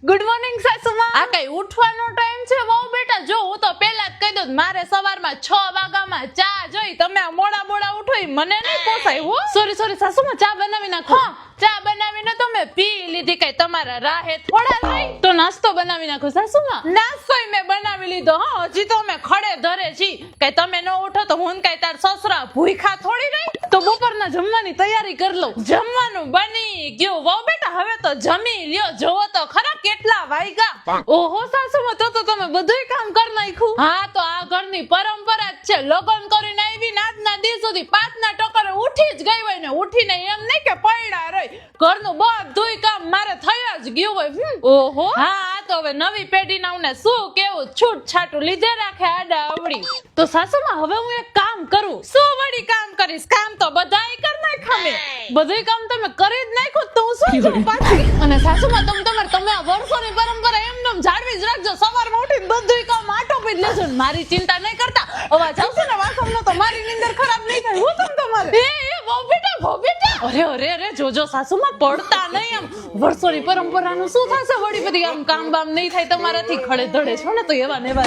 Good morning સાસુમા. આ કઈ ઉઠવાનો time છે વહુ બેટા? જો હું તો પહેલા જ કહી દઉં, મારે સવારમાં 6 વાગ્યામાં ચા જોઈ. તમે આ મોડા ઉઠો ઈ મને નહીં પોસાય હો. સોરી સાસુમા, ચા બનાવી નાખો. ચા બનાવીને તમે પી લીધી, કઈ તમારા રાહે થોડા રહી તો નાસ્તો બનાવી નાખો સાસુમા. નાસ્તોય મેં બનાવી લીધો. હા, હજી તો અમે ખડે ધરે છી. કઈ તમે ન ઉઠો તો હું કઈ તાર સસરા ભૂખા થોડી રહી. તો બપોરના જમવાની તૈયારી કરી લઉં. જમવાનું બની ગયું વહુ બેટા, હવે તો જમી લ્યો. જોવો તો ખરા કેટલા વાગ્યા. ઓહો સાસુમા, તો તમે બધુંય કામ કરી નાખ્યું. હા, તો આ ઘરની પરંપરા જ છે. લગ્ન કરીને આવી ને આજના દિવસ સુધી 5ના ટકોરે ઉઠી જ ગઈ હોય ને ઉઠીને એમ નહીં કે પડ્યા રહી. ઘરનું બધુંય કામ મારે થઈ જ ગયું હોય. ઓહો, હા, તો હવે નવી પેઢીના ને શું કેવું, છૂટછાટું લીધે રાખે આડા આવડી. તો સાસુમા, હવે હું એક કામ કરું. શું વળી કામ કરીશ? કામ તો બધાય કરી નાખ્યા મેં. બધુંય કામ તમે કરી જ નાખ્યું, તો હું શું છું પાછી. અને સાસુમા, તમે આ વર્ષોની પરંપરા એમનેમ જાળવી જ રાખજો. સવારમાં ઉઠીને બધુંય કામ આટોપી જ લેજો. મારી ચિંતા નહીં કરતા. અવાજ આવશે ને વાસણનો તો મારી નીંદર ખરાબ નહીં થાય. હું તમારે વહુ બેટા. અરે જોજો સાસુમા, પડતા નહીં. આમ વર્ષોની પરંપરાનું શું થશે? વળી બધી આમ કામ બામ નહીં થાય તમારાથી. ખડે ધડે છો ને તો એવા ને એવા.